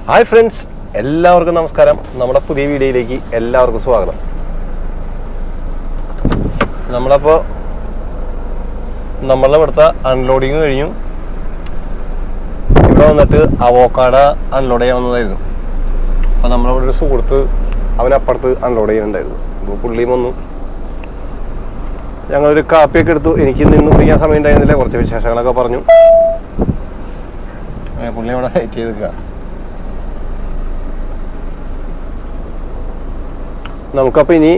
Hi friends, എല്ലാവർക്കും നമസ്കാരം. നമ്മുടെ പുതിയ വീഡിയോയിലേക്ക് എല്ലാവർക്കും സ്വാഗതം. നമ്മളപ്പോൾ ഇവിടുത്തെ അൺലോഡിങ് കഴിഞ്ഞു. ഇവിടെ വന്നിട്ട് അവോക്കാഡ അൺലോഡ് ചെയ്യാൻ വന്നതായിരുന്നു. അപ്പോൾ നമ്മളിവിടെ ഒരു സുഹൃത്ത് അവനപ്പുറത്ത് അൺലോഡ് ചെയ്യുന്നുണ്ടായിരുന്നു. അപ്പോൾ പുള്ളിയും വന്നു. ഞങ്ങളൊരു കാപ്പിയൊക്കെ എടുത്തു. എനിക്ക് നിന്ന് കുടിക്കാൻ സമയം ഉണ്ടായിരുന്നില്ല. കുറച്ച് വിശേഷങ്ങളൊക്കെ പറഞ്ഞു. പുള്ളി അവിടെ വെയിറ്റ് ചെയ്ത് നിൽക്കുക. നമുക്കപ്പോൾ ഇനി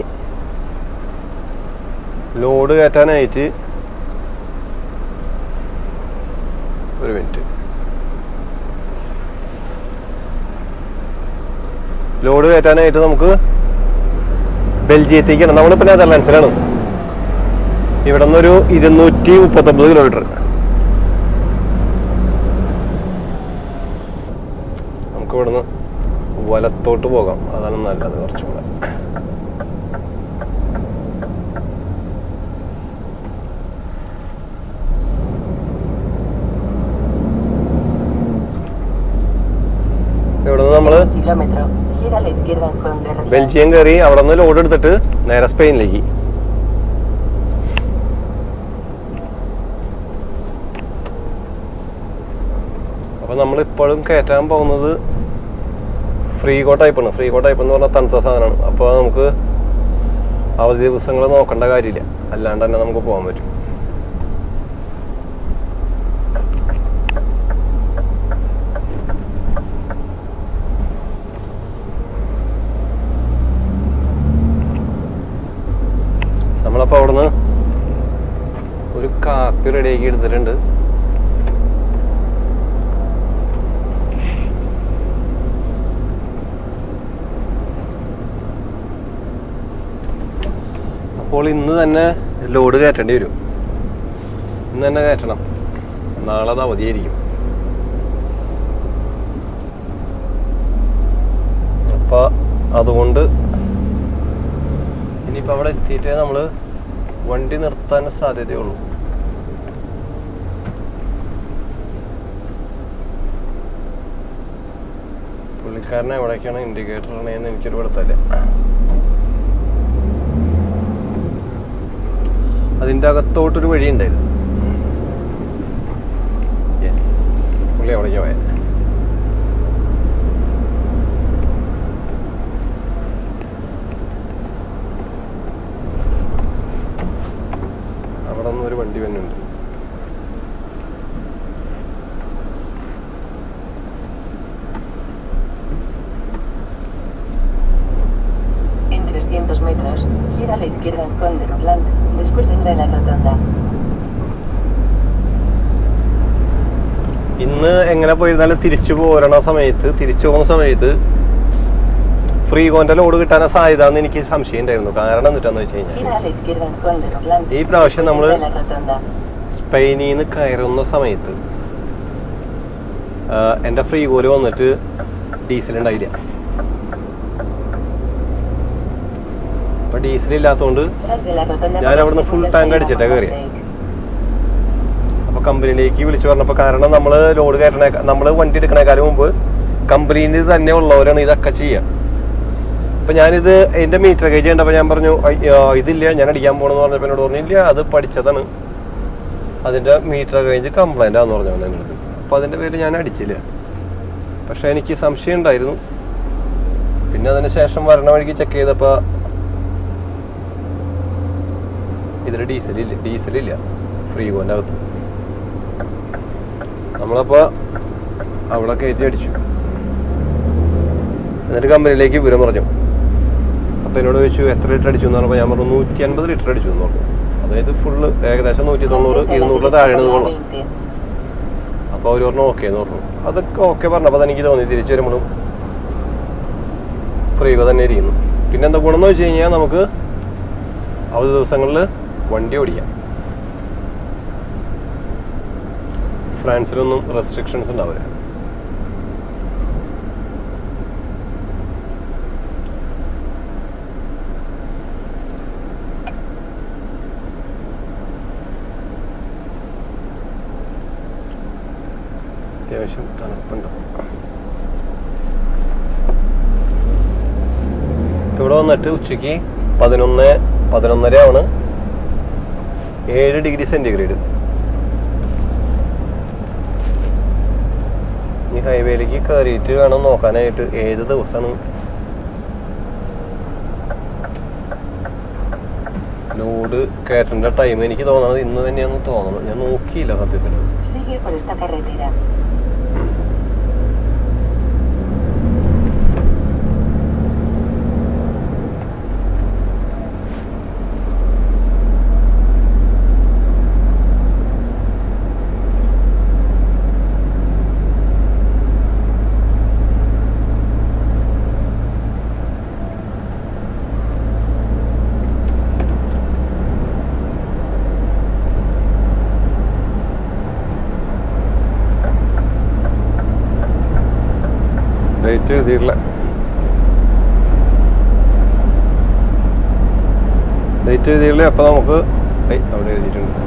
ലോഡ് കയറ്റാനായിട്ട് ഒരു മിനിറ്റ്. ലോഡ് കയറ്റാനായിട്ട് നമുക്ക് ബെൽജിയത്തേക്കാണ്. നമ്മളിപ്പോൾ നെതർലാൻഡ്സിലാണ്. ഇവിടെ നിന്നൊരു 239 കിലോമീറ്റർ. നമുക്ക് ഇവിടുന്ന് വലത്തോട്ട് പോകാം, അതാണ് നല്ലത്. കുറച്ചുകൂടെ ഇവിടുന്ന് നമ്മള് ബെൽജിയം കയറി അവിടെ നിന്ന് ലോഡ് എടുത്തിട്ട് നേരെ സ്പെയിനിലേക്ക്. അപ്പൊ നമ്മളിപ്പോഴും കയറ്റാൻ പോകുന്നത് ഫ്രീഗോ ടൈപ്പാണ്. ഫ്രീഗോ ടൈപ്പ് എന്ന് പറഞ്ഞാൽ തണുത്ത സാധനമാണ്. അപ്പോൾ നമുക്ക് അവധി ദിവസങ്ങൾ നോക്കേണ്ട കാര്യമില്ല, അല്ലാണ്ട് തന്നെ നമുക്ക് പോകാൻ പറ്റും. നമ്മളപ്പോൾ അവിടുന്ന് ഒരു കാപ്പി റെഡിയാക്കി എടുത്തിട്ടുണ്ട്. അപ്പോൾ ഇന്ന് തന്നെ ലോഡ് കയറ്റേണ്ടി വരും. ഇന്ന് തന്നെ കയറ്റണം, നാളെ അത് അവധിയായിരിക്കും. അപ്പോൾ അതുകൊണ്ട് ഇനിയിപ്പോൾ അവിടെ എത്തിയിട്ടേ നമ്മൾ വണ്ടി നിർത്താൻ സാധ്യതയുള്ളൂ. പുള്ളിക്കാരനെ എവിടേക്കാണ് ഇൻഡിക്കേറ്റർ ഇടണേന്ന് എനിക്കൊരു പിടുത്തമില്ല. അതിൻ്റെ അകത്തോട്ടൊരു വഴി ഉണ്ടായിരുന്നു. യെസ്, പുള്ളി അവിടേക്ക് പോയത്. അവിടെ നിന്ന് ഒരു വണ്ടി വരുന്നുണ്ട്. En 300 metros, gira a la izquierda en Conderland, después tendrá la rotonda. ഇന്ന് എങ്ങനെ പോയിരുന്നാലും തിരിച്ചു പോകുന്ന സമയത്ത് ഫ്രീഗോന്റെ ലോഡ് കിട്ടാനാ സാധ്യത എന്ന് എനിക്ക് സംശയം ഉണ്ടായിരുന്നു. കാരണം എന്നിട്ടാന്ന് വെച്ച് കഴിഞ്ഞാൽ ഈ പ്രാവശ്യം നമ്മള് സ്പെയിനിൽ നിന്ന് കയറുന്ന സമയത്ത് എൻ്റെ ഫ്രീഗോല് വന്നിട്ട് ഡീസൽ ഉണ്ടായില്ല. അപ്പൊ ഡീസൽ ഇല്ലാത്തതുകൊണ്ട് ഞാൻ അവിടുന്ന് ഫുൾ ടാങ്ക് അടിച്ചിട്ടാ കയറിയ. അപ്പൊ കമ്പനിയിലേക്ക് വിളിച്ചു പറഞ്ഞപ്പോ, കാരണം നമ്മള് ലോഡ് നമ്മള് വണ്ടി എടുക്കണേക്കാളും മുമ്പ് കമ്പനിയിൽ തന്നെ ഉള്ളവരാണ് ഇതൊക്കെ ചെയ്യുക. അപ്പൊ ഞാനിത് എന്റെ മീറ്റർ ഗേജ് കണ്ടപ്പോൾ ഞാൻ പറഞ്ഞു, ഇതില്ല, ഞാൻ അടിക്കാൻ പോകണമെന്ന് പറഞ്ഞപ്പോൾ എന്നോട് പറഞ്ഞില്ല, അത് പഠിച്ചതാണ്, അതിന്റെ മീറ്റർ ഗേജ് കംപ്ലൈന്റ് ആണെന്ന് പറഞ്ഞു എൻ്റെ അടുത്ത്. അപ്പൊ അതിന്റെ പേര് ഞാൻ അടിച്ചില്ല. പക്ഷെ എനിക്ക് സംശയം ഉണ്ടായിരുന്നു. പിന്നെ അതിന് ശേഷം വരണ വഴിക്ക് ചെക്ക് ചെയ്തപ്പോ ഇതിൽ ഡീസലില്ല ഫ്രീഗോന്റെ അകത്ത്. നമ്മളപ്പോ അവിടെ കയറ്റി അടിച്ചു. എന്നിട്ട് കമ്പനിയിലേക്ക് വിവരം പറഞ്ഞു. അപ്പോൾ എന്നോട് ചോദിച്ചു എത്ര ലിറ്റർ അടിച്ചു എന്ന് പറഞ്ഞപ്പോൾ ഞാൻ പറഞ്ഞു 150 ലിറ്റർ അടിച്ചു എന്ന് പറഞ്ഞു. അതായത് ഫുള്ള് ഏകദേശം 190-200 താഴെയാണ് കൊള്ളാം. അപ്പോൾ അവർ പറഞ്ഞു ഓക്കെ എന്ന് പറഞ്ഞു. അതൊക്കെ ഓക്കെ പറഞ്ഞപ്പോൾ എനിക്ക് തോന്നി തിരിച്ചു വരുമ്പോഴും ഫ്രീഗോ തന്നെ ഇരിക്കുന്നു. പിന്നെ എന്താ ഗുണമെന്ന് വെച്ച് കഴിഞ്ഞാൽ നമുക്ക് അവധി ദിവസങ്ങളിൽ വണ്ടി ഓടിക്കാം. ഫ്രാൻസിലൊന്നും റെസ്ട്രിക്ഷൻസ് ഉണ്ടാവില്ല. അത്യാവശ്യം തണുപ്പുണ്ട്. വന്നിട്ട് ഉച്ചയ്ക്ക് 11:30 ആണ്. 7 ഡിഗ്രി സെൻറ്റിഗ്രേഡ്. ഈ ഹൈവേയിലേക്ക് കയറിയിട്ട് വേണം നോക്കാനായിട്ട് ഏത് ദിവസമാണ് ലോഡ് കയറ്റേണ്ട ടൈം. എനിക്ക് തോന്നുന്നത് ഇന്ന് തന്നെയാണെന്ന് തോന്നുന്നു. ഞാൻ നോക്കിയില്ല സത്യത്തിൽ. ഡേറ്റ് എഴുതിയിട്ടില്ല. അപ്പൊ നമുക്ക് അവിടെ എഴുതിയിട്ടുണ്ട്.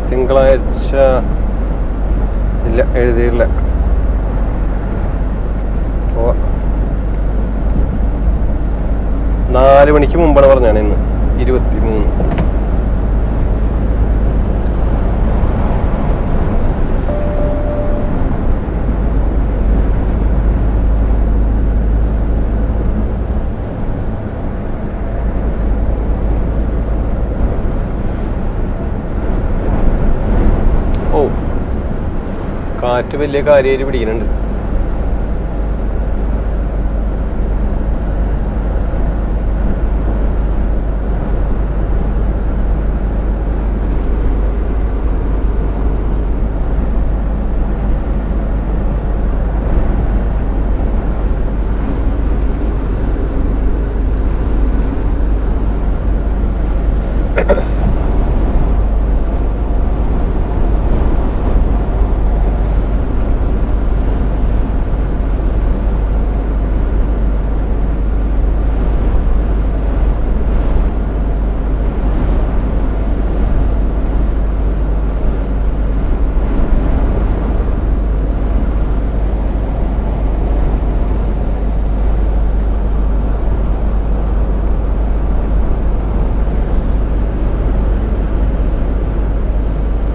തിങ്കളാഴ്ച ഇല്ല, എഴുതിയില്ല. 4 മണിക്ക് മുമ്പാണ് പറഞ്ഞാണ് ഇന്ന് 23. കാറ്റ് വലിയ കാര്യമായിട്ട് പിടിക്കുന്നുണ്ട്.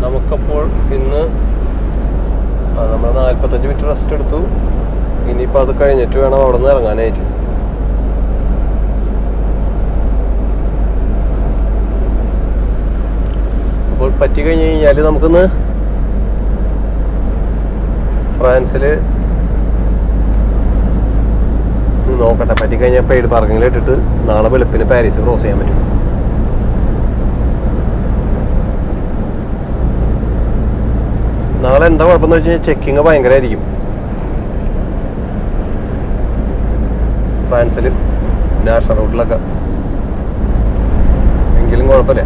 നമുക്കപ്പോൾ ഇന്ന് നമ്മൾ 45 മിനിറ്റ് റെസ്റ്റ് എടുത്തു. ഇനിയിപ്പോൾ അത് കഴിഞ്ഞിട്ട് വേണം അവിടെ നിന്ന് ഇറങ്ങാനായിട്ട്. അപ്പോൾ പറ്റി കഴിഞ്ഞ് കഴിഞ്ഞാൽ നമുക്കിന്ന് ഫ്രാൻസിൽ നോക്കട്ടെ. പറ്റിക്കഴിഞ്ഞാൽ പെയ്ഡ് പാർക്കിങ്ങിൽ ഇട്ടിട്ട് നാളെ വെളുപ്പിന് പാരീസ് ക്രോസ് ചെയ്യാൻ പറ്റും. നാളെ എന്താ കുഴപ്പമെന്ന് വെച്ച് കഴിഞ്ഞാൽ ചെക്കിങ് ഭയങ്കരമായിരിക്കും ഫ്രാൻസിൽ, നാഷണൽ റൂട്ടിലൊക്കെ. എങ്കിലും കുഴപ്പമില്ല.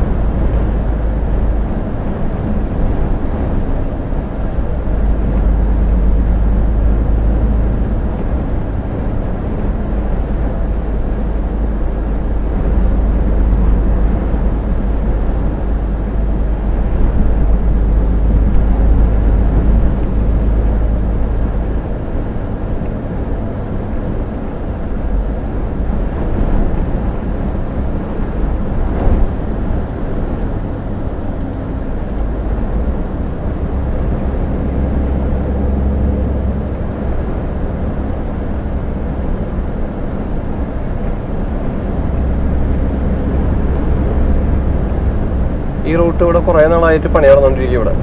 ഈ റൂട്ട് ഇവിടെ കുറേ നാളായിട്ട് പണി നടന്നുകൊണ്ടിരിക്കും. ഇവിടെ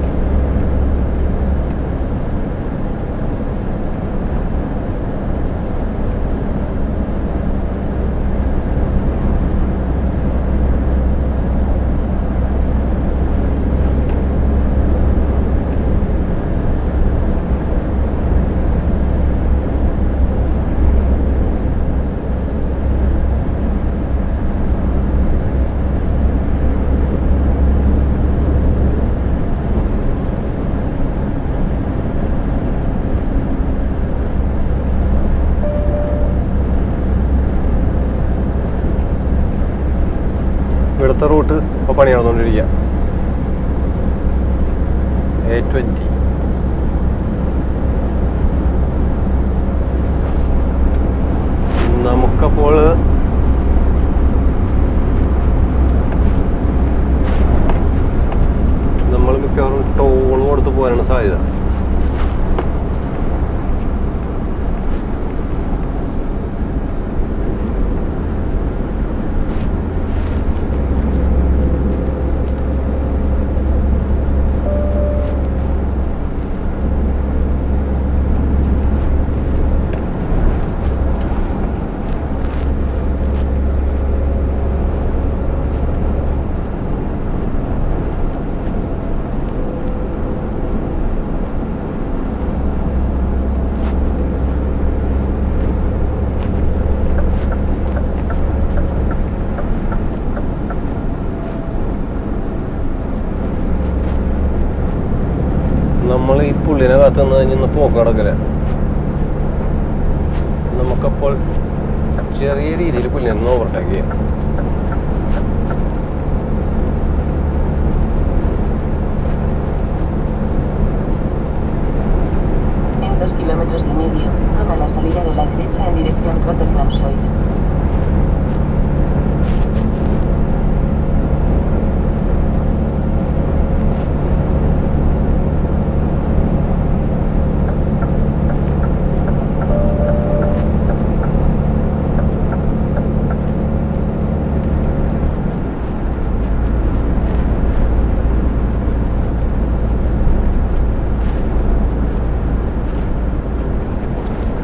ഇവിടുത്തെ റൂട്ട് ഇപ്പോൾ പണി നടന്നുകൊണ്ടിരിക്കുക. A20 നമുക്കപ്പോൾ നമ്മൾ മിക്കവാറും ടോൾ കൊടുത്ത് പോകാനാണ് സാധ്യത. നമ്മൾ ഈ പുള്ളിനെ കാത്തു നിന്ന് കഴിഞ്ഞ് പോക്ക് നടക്കില്ല. നമുക്കപ്പോൾ ചെറിയ രീതിയിൽ പുള്ളിനെ ഒന്ന് ഓവർടേക്ക് ചെയ്യാം. En 2,5 kilómetros, toma la salida de la derecha en dirección Rotterdam-Zuid.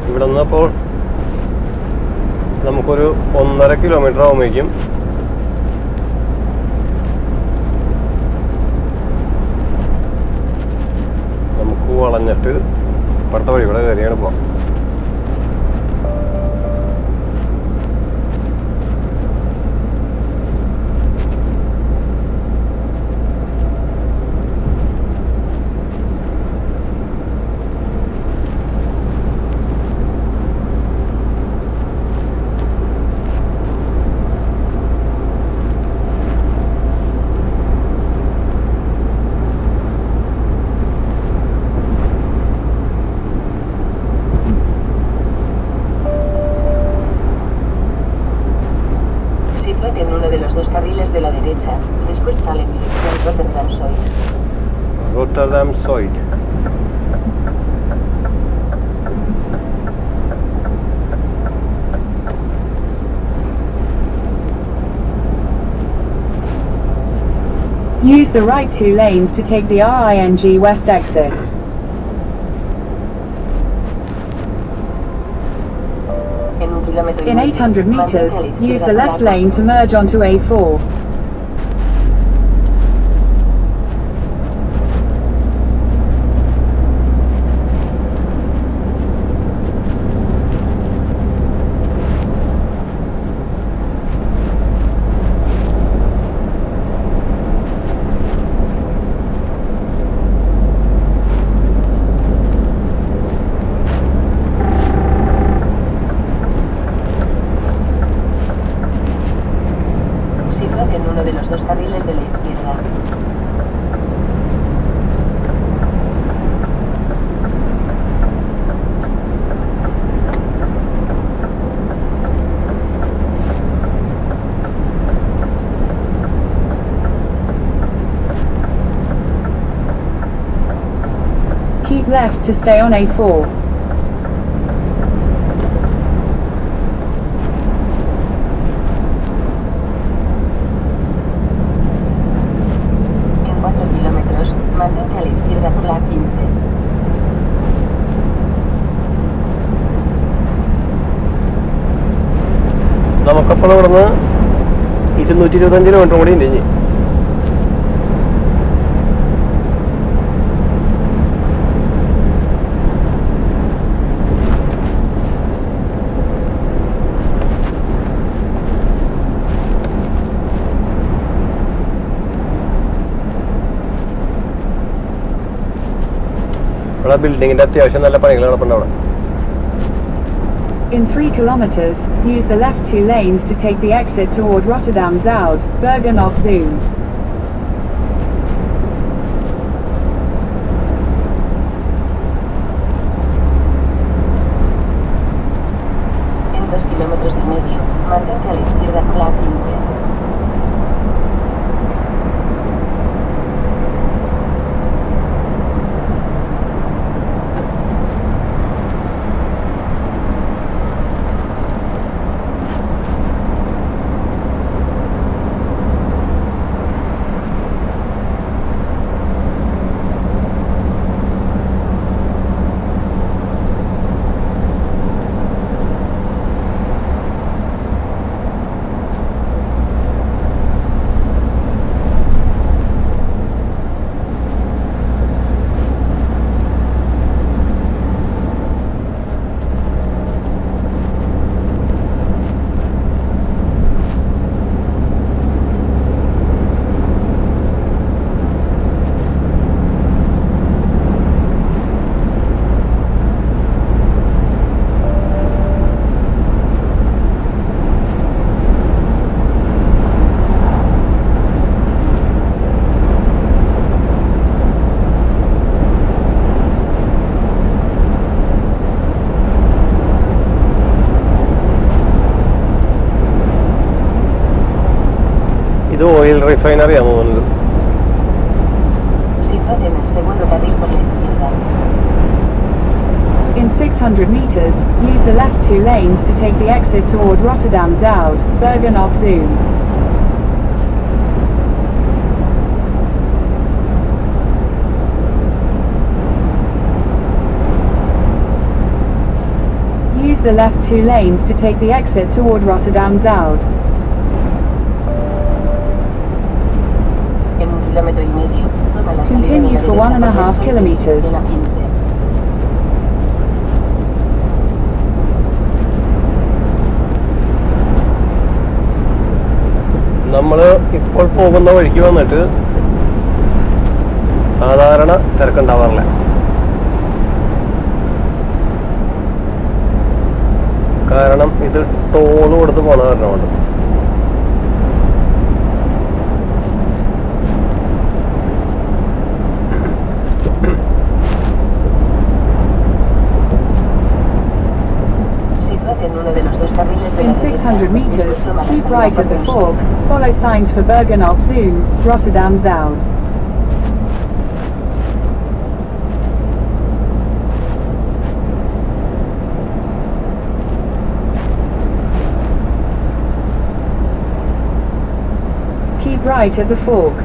ഇവിടെ നിന്ന് അപ്പോൾ നമുക്കൊരു 1.5 കിലോമീറ്റർ ആകുമ്പോഴേക്കും നമുക്ക് വളഞ്ഞിട്ട് അടുത്ത വഴി കൂടെ കയറിയാണ് പോകാം. Sitúate en uno de los dos carriles de la derecha, después sale en dirección Rotterdam-Zuid. Rotterdam-Zuid. Use the right 2 lanes to take the RING West exit. In 800 meters, use the left lane to merge onto A4. Sitúate en uno de los dos carriles de la izquierda. Keep left to stay on A4. En 4 kilómetros, mantente a la izquierda por la A15. നമുക്കപ്പോൾ ഇവിടെ നിന്ന് 225 kilometre കൂടി ഉണ്ട് ഇനി. ഇവിടെ ബിൽഡിങ്ങിന്റെ അത്യാവശ്യം നല്ല പണികൾ നടപ്പുണ്ട് അവിടെ. In 3 kilometers, use the left 2 lanes to take the exit toward Rotterdam-Zuid, Bergen op Zoom. En 2,5 kilómetros, റിഫൈനറിയാന്ന് തോന്നുന്നത്. Sitúate en el segundo carril por la izquierda. In 600 meters, use the left 2 lanes to take the exit toward Rotterdam Zuid, Bergen op Zoom. Use the left 2 lanes to take the exit toward Rotterdam Zuid. En 1,5 kilómetros, toma la salida Continue de la for derecha 1.5 por el sur en kilometers. dirección a 15. നമ്മൾ ഇപ്പോൾ പോകുന്ന വഴിക്ക് വന്നിട്ട് സാധാരണ തിരക്കുണ്ടാവാറില്ല. കാരണം ഇത് toll കൊടുത്ത് പോണ കാരണമുണ്ട്. Sitúate en uno de los dos carriles de In la derecha. 600 meters, Después toma la keep salida right por at the el sur. fork, follow signs for Bergen op Zoom, Rotterdam Zuid. Keep right at the fork.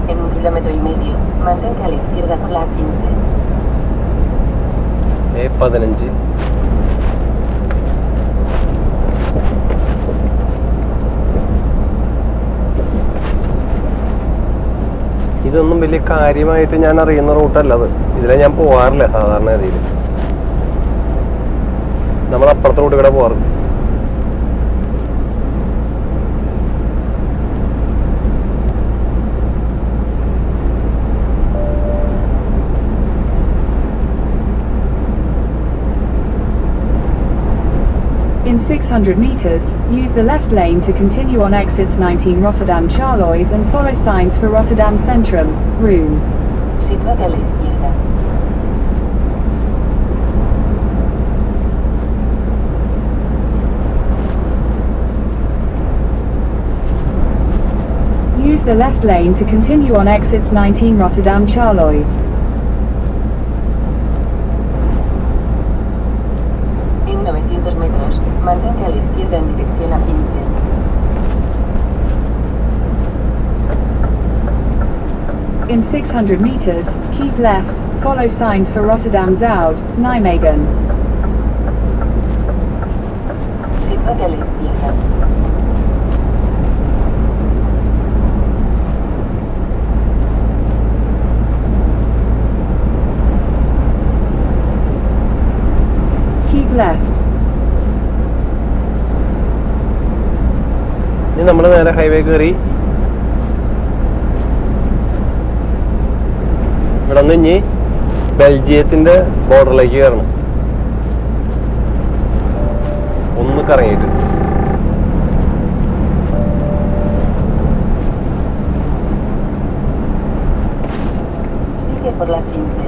En 1,5 kilómetros, mantente a la izquierda por la A15. A15. ഇതൊന്നും വലിയ കാര്യമായിട്ട് ഞാൻ അറിയുന്ന റൂട്ടല്ല അത്. ഇതിലെ ഞാൻ പോകാറില്ല സാധാരണ ഗതിയിൽ. നമ്മൾ അപ്പുറത്തെ റൂട്ട് കൂടെ പോകാറ്. In 600 meters, use the left lane to continue on exits 19 Rotterdam Charloes and follow signs for Rotterdam Centrum, Room. Sitúate a la izquierda. Use the left lane to continue on exits 19 Rotterdam Charloes. En 900 metros, mantente a la izquierda en dirección a 15. In 600 meters, keep left, follow signs for Rotterdam Zuid, Nijmegen. Sitúate a la izquierda. Keep left. ഇനി നമ്മൾ നേരെ highway കയറി ഇവിടെ നിന്ന് ഇനി ബെൽജിയത്തിന്റെ ബോർഡറിലേക്ക് കയറണം. ഒന്ന് കറങ്ങിയിട്ട് Sigue por la 15.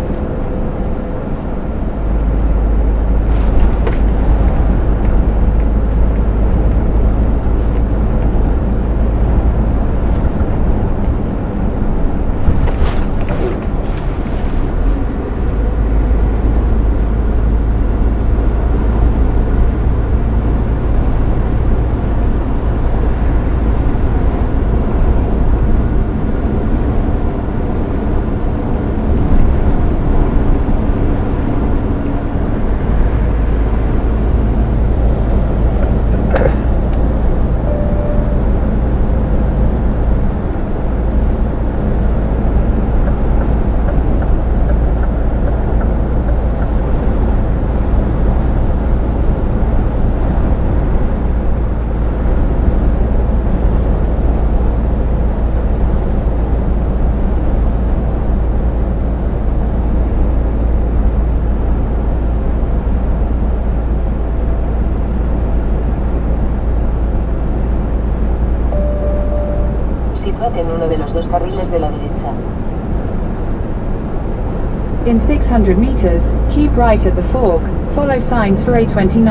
Sitúate en uno de los dos carriles de la derecha. In 600 meters, keep right at the fork, follow signs for A29.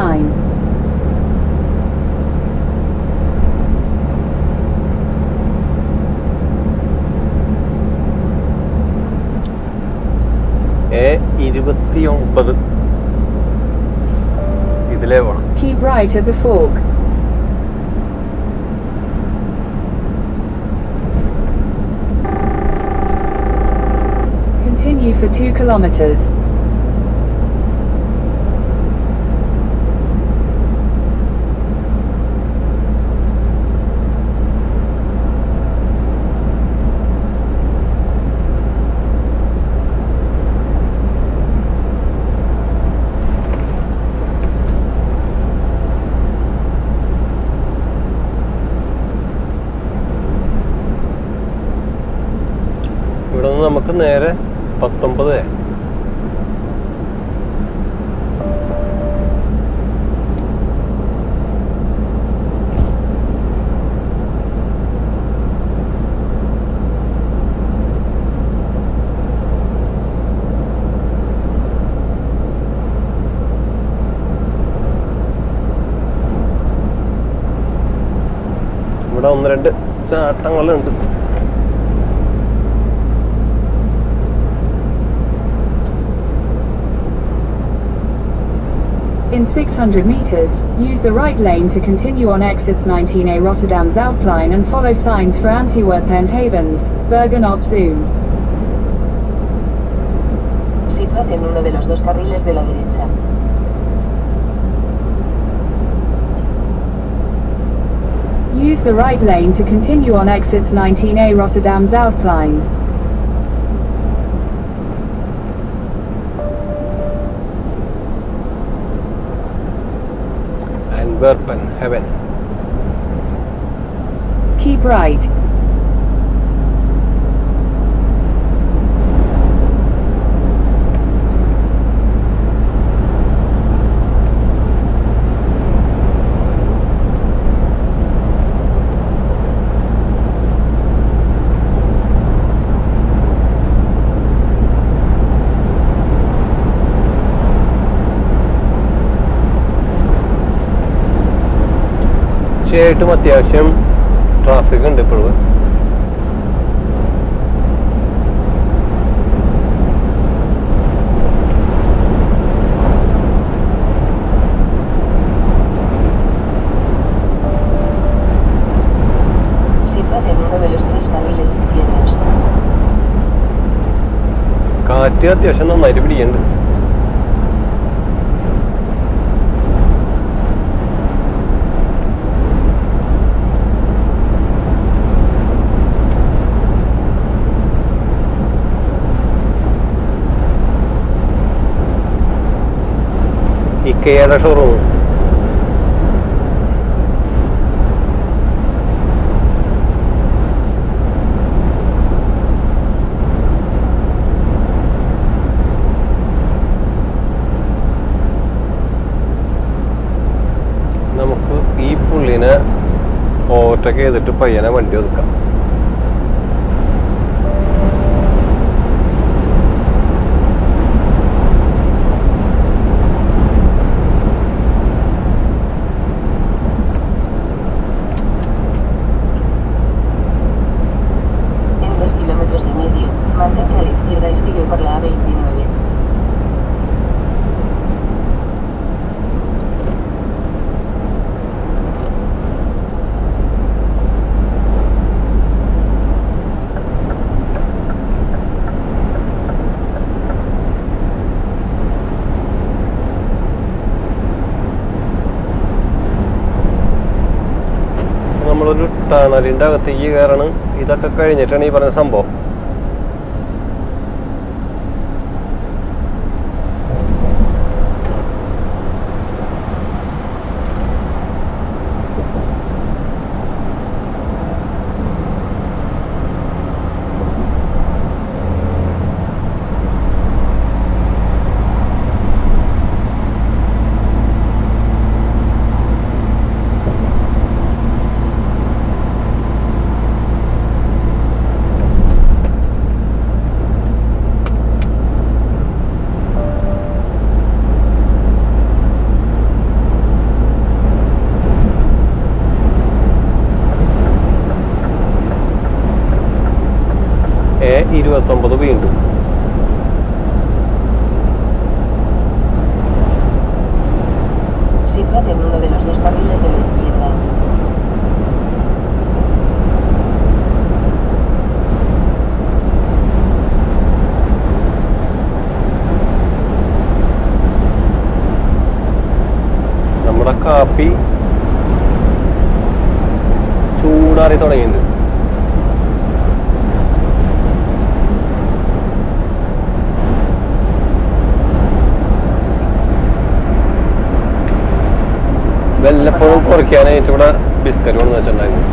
29 ഇതിലേ പോണം. Keep right at the fork. Continue for 2 kilometers. ഇവിടെ നിന്ന് നമുക്ക് നേരെ 19. ഇവിടെ 1-2 ചാട്ടങ്ങളുണ്ട്. In 600 meters, use the right lane to continue on exits 19A Rotterdam Zuidplein and follow signs for Antwerpen Havens, Bergen op Zoom. Sitúate en uno de los 2 carriles de la derecha. Use the right lane to continue on exits 19A Rotterdam Zuidplein. Antwerpen Haven. Keep right. തീർച്ചയായിട്ടും അത്യാവശ്യം traffic ഉണ്ട് ഇപ്പോഴും. Sitúate en uno de los 3 carriles izquierdos. കാറ്റ് അത്യാവശ്യം നന്നായിട്ട് പിടിക്കുന്നുണ്ട്. ഇക്കയുടെ showroom. നമുക്ക് ഈ പുള്ളിനെ ഓവർടേക്ക് ചെയ്തിട്ട് പയ്യനെ വണ്ടി ഒതുക്കാം. Mantente a la izquierda y sigue por la A29. നമ്മളൊരു ടണലിൻ്റെ അകത്തേക്ക് കയറാണ്. ഇതൊക്കെ കഴിഞ്ഞിട്ടാണ് ഈ പറഞ്ഞ സംഭവം. A29 വീണ്ടും കാപ്പി ചൂടാറി തുടങ്ങിയിട്ടുണ്ട്. വല്ലപ്പോഴും കുറയ്ക്കാനായിട്ട് ഇവിടെ ബിസ്ക്കറ്റ് കൊണ്ടു വെച്ചിട്ടുണ്ടായിരുന്നു.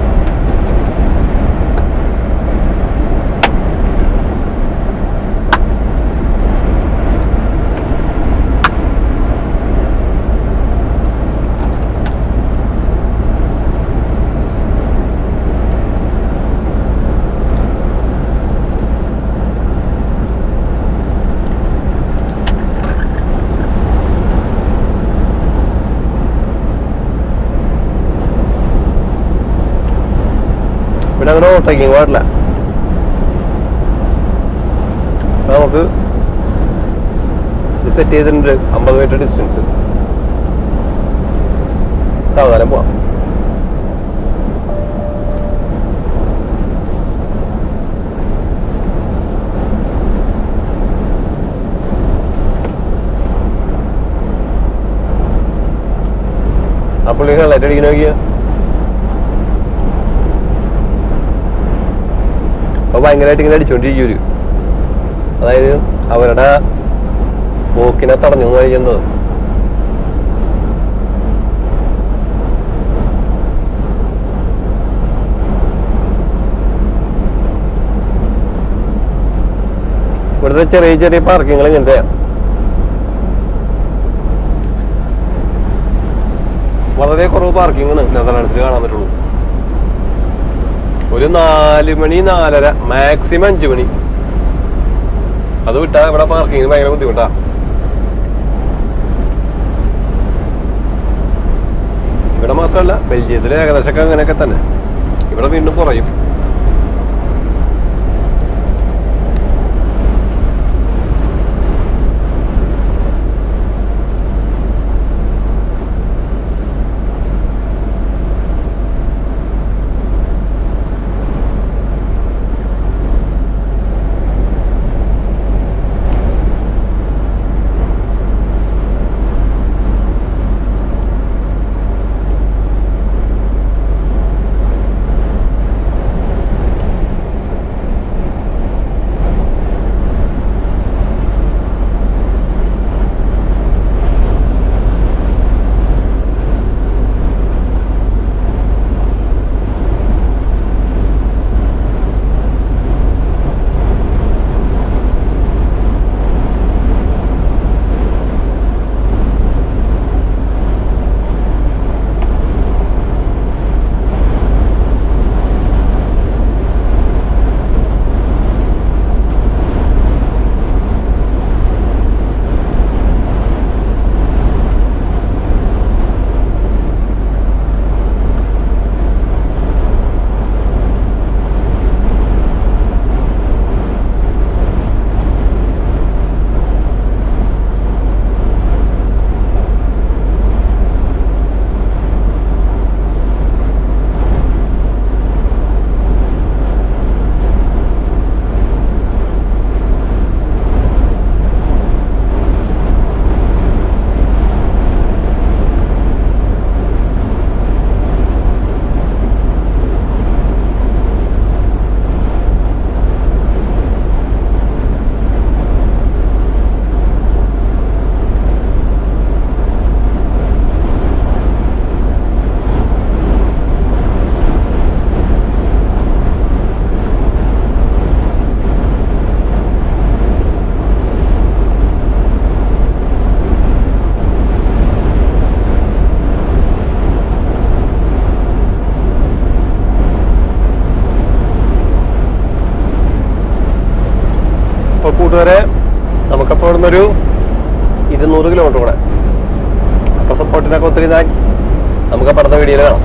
പിന്നെ അങ്ങനെ ഓട്ടോയ്ക്കും പാടില്ല. നമുക്ക് സെറ്റ് ചെയ്തിട്ടുണ്ട് 50 മീറ്റർ ഡിസ്റ്റൻസ്. സാവധാനം പോവാം. ആ പുള്ളി ഹെഡ്ലൈറ്റ് അടിക്കുന്ന നോക്കിയ അപ്പൊ ഭയങ്കരമായിട്ട് ഇങ്ങനെ അടിച്ചോണ്ടിരിക്കും. അതായത് അവരുടെ പോക്കിനെ തടഞ്ഞു കഴിയുന്നത്. ഇവിടുത്തെ ചെറിയ ചെറിയ പാർക്കിങ്ങൾ ഇങ്ങനത്തെ വളരെ കുറവ് പാർക്കിംഗ് നെതർലാൻഡ്സിൽ കാണാൻ പറ്റുള്ളൂ. ഒരു 4 മണി 4:30 മാക്സിമം 5 മണി. അത് വിട്ടാ ഇവിടെ പാർക്കിങ്ങിന് ഭയങ്കര ബുദ്ധിമുട്ടാ. ഇവിടെ മാത്രമല്ല, ബെൽജിയത്തിൽ ഏകദേശമൊക്കെ അങ്ങനെയൊക്കെ തന്നെ. ഇവിടെ വീണ്ടും കുറയും. വരെ നമുക്കപ്പോൾ ഇവിടുന്നൊരു 200 കിലോമീറ്റർ കൂടെ. അപ്പോൾ സപ്പോർട്ടിനൊക്കെ ഒത്തിരി താങ്ക്സ്. നമുക്കപ്പോൾ അടുത്ത വീഡിയോയിൽ കാണാം.